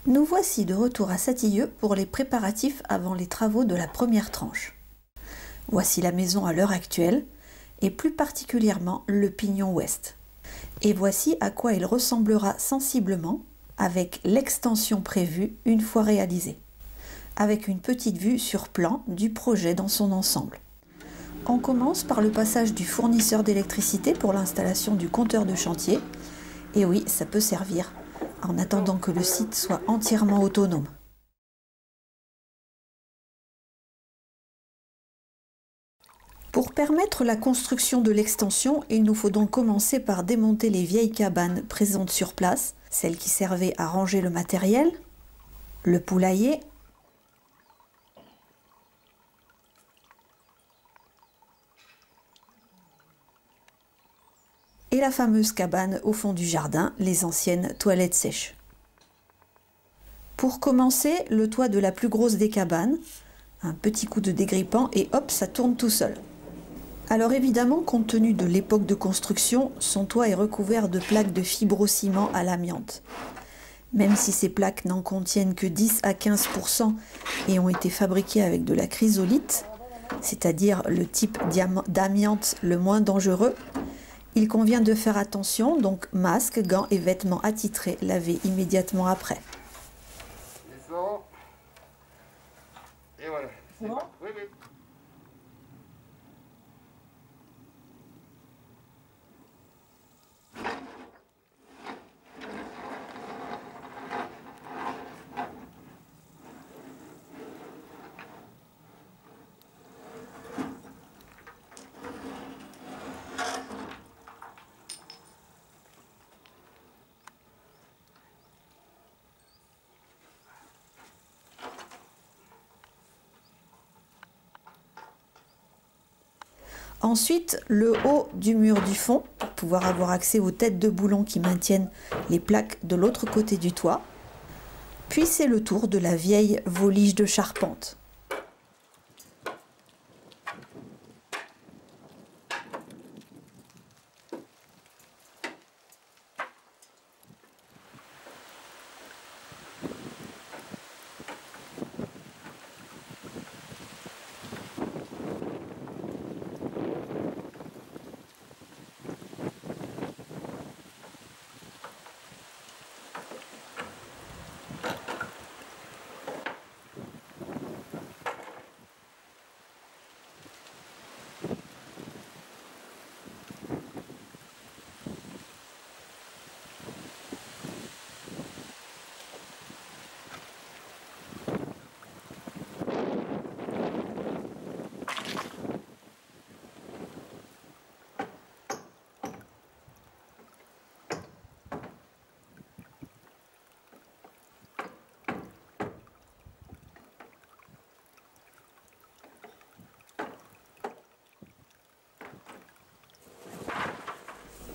Nous voici de retour à Satilleux pour les préparatifs avant les travaux de la première tranche. Voici la maison à l'heure actuelle, et plus particulièrement le pignon ouest. Et voici à quoi il ressemblera sensiblement avec l'extension prévue une fois réalisée, avec une petite vue sur plan du projet dans son ensemble. On commence par le passage du fournisseur d'électricité pour l'installation du compteur de chantier. Et oui, ça peut servir, en attendant que le site soit entièrement autonome. Pour permettre la construction de l'extension, il nous faut donc commencer par démonter les vieilles cabanes présentes sur place, celles qui servaient à ranger le matériel, le poulailler, et la fameuse cabane au fond du jardin, les anciennes toilettes sèches. Pour commencer, le toit de la plus grosse des cabanes, un petit coup de dégrippant et hop, ça tourne tout seul. Alors évidemment, compte tenu de l'époque de construction, son toit est recouvert de plaques de fibrociment à l'amiante. Même si ces plaques n'en contiennent que 10 à 15% et ont été fabriquées avec de la chrysolite, c'est-à-dire le type d'amiante le moins dangereux, il convient de faire attention, donc masque, gants et vêtements attitrés lavés immédiatement après. Et voilà. C'est bon ? Oui, oui. Ensuite, le haut du mur du fond, pour pouvoir avoir accès aux têtes de boulons qui maintiennent les plaques de l'autre côté du toit. Puis c'est le tour de la vieille volige de charpente.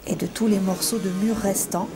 Et de tous les morceaux de mur restants,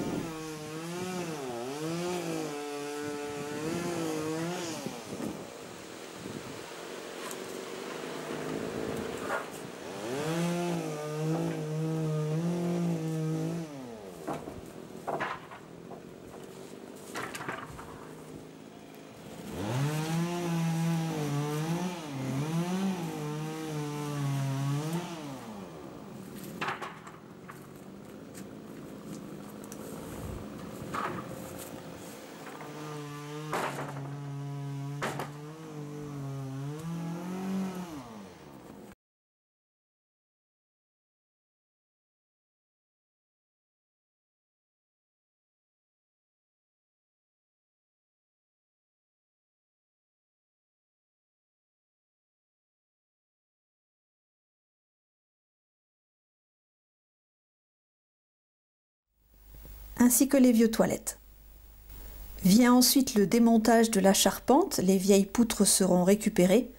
ainsi que les vieux toilettes. Vient ensuite le démontage de la charpente, les vieilles poutres seront récupérées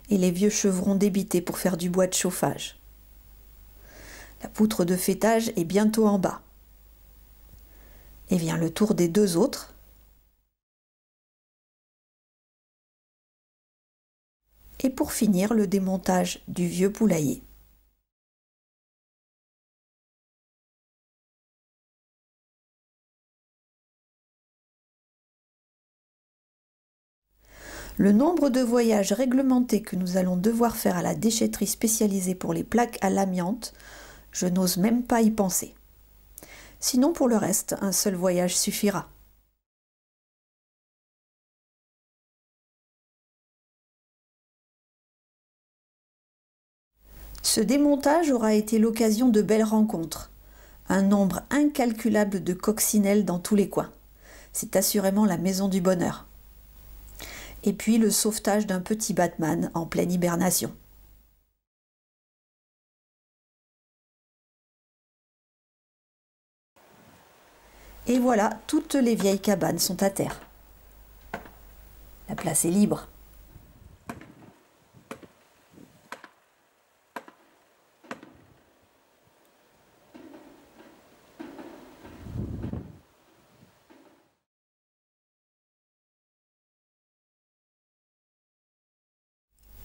et les vieux chevrons débités pour faire du bois de chauffage. La poutre de faîtage est bientôt en bas. Et vient le tour des deux autres. Et pour finir, le démontage du vieux poulailler. Le nombre de voyages réglementés que nous allons devoir faire à la déchetterie spécialisée pour les plaques à l'amiante, je n'ose même pas y penser. Sinon, pour le reste, un seul voyage suffira. Ce démontage aura été l'occasion de belles rencontres. Un nombre incalculable de coccinelles dans tous les coins. C'est assurément la maison du bonheur. Et puis le sauvetage d'un petit Batman en pleine hibernation. Et voilà, toutes les vieilles cabanes sont à terre. La place est libre.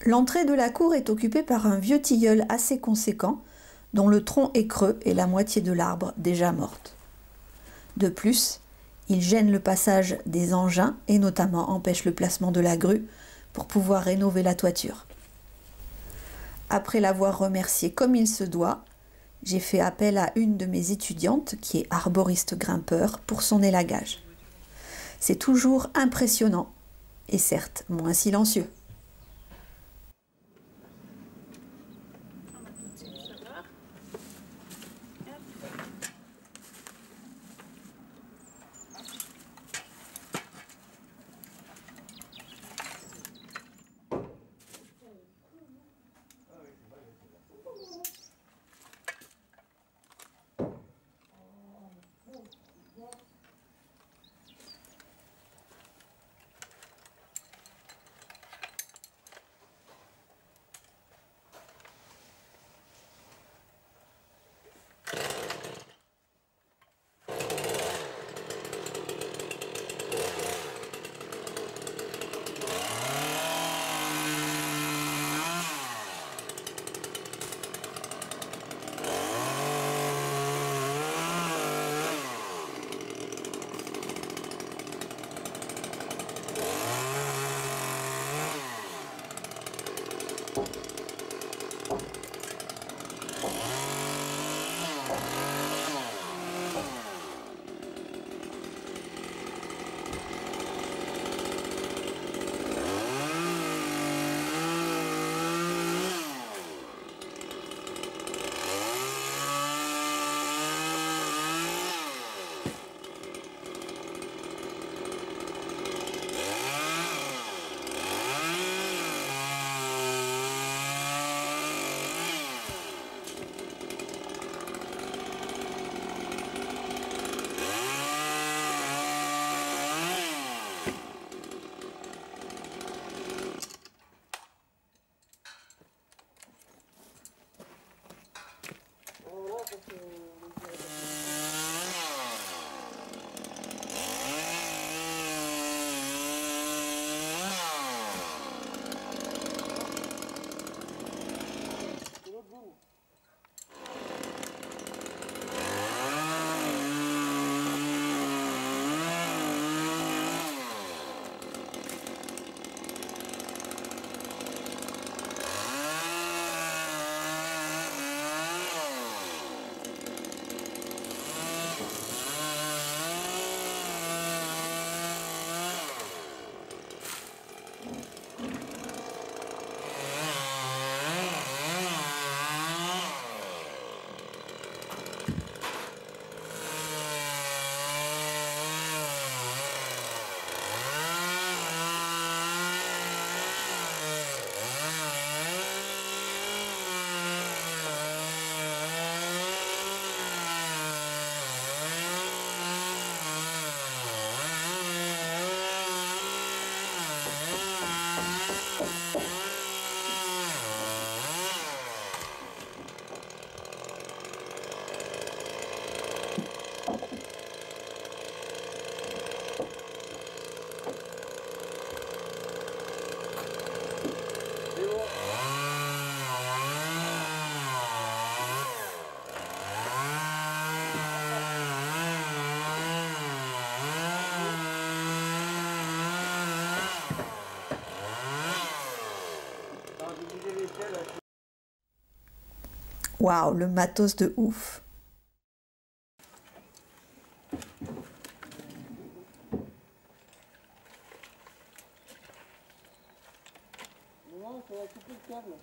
L'entrée de la cour est occupée par un vieux tilleul assez conséquent, dont le tronc est creux et la moitié de l'arbre déjà morte. De plus, il gêne le passage des engins et notamment empêche le placement de la grue pour pouvoir rénover la toiture. Après l'avoir remercié comme il se doit, j'ai fait appel à une de mes étudiantes qui est arboriste grimpeur pour son élagage. C'est toujours impressionnant et certes moins silencieux. Waouh, le matos de ouf! Non, ça va couper le câble.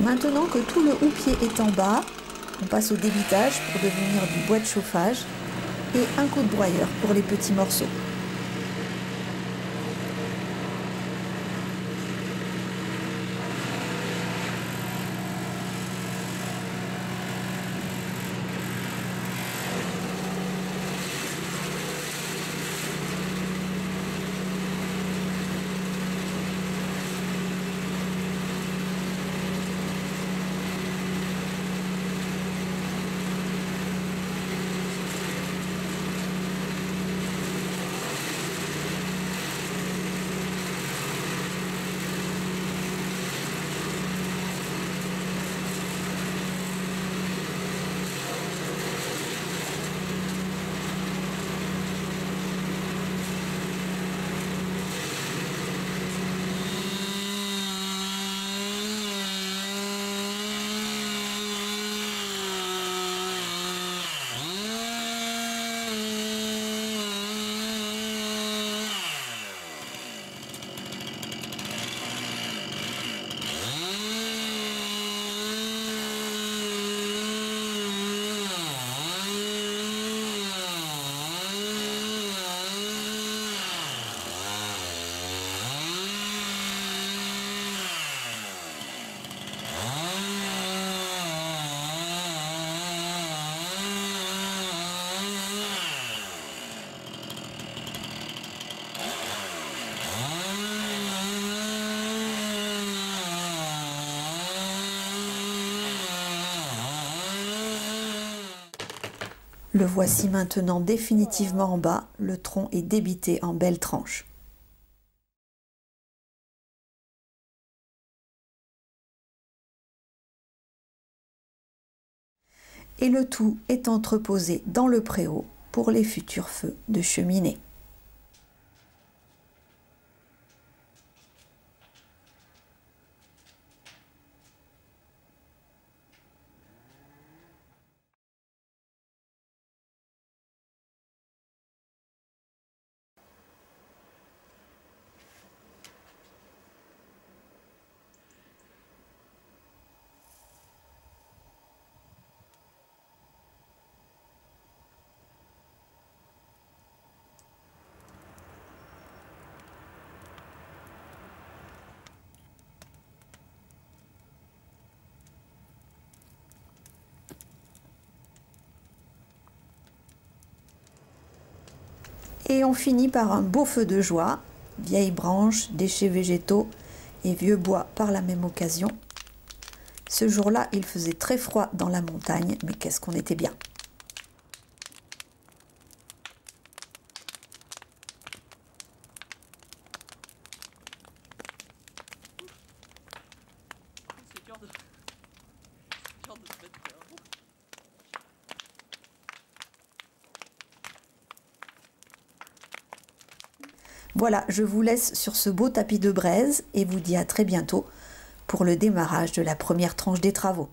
Maintenant que tout le houppier est en bas, on passe au débitage pour devenir du bois de chauffage et un coup de broyeur pour les petits morceaux. Le voici maintenant définitivement en bas, le tronc est débité en belles tranches. Et le tout est entreposé dans le préau pour les futurs feux de cheminée. Et on finit par un beau feu de joie, vieilles branches, déchets végétaux et vieux bois par la même occasion. Ce jour-là, il faisait très froid dans la montagne, mais qu'est-ce qu'on était bien. Voilà, je vous laisse sur ce beau tapis de braise et vous dis à très bientôt pour le démarrage de la première tranche des travaux.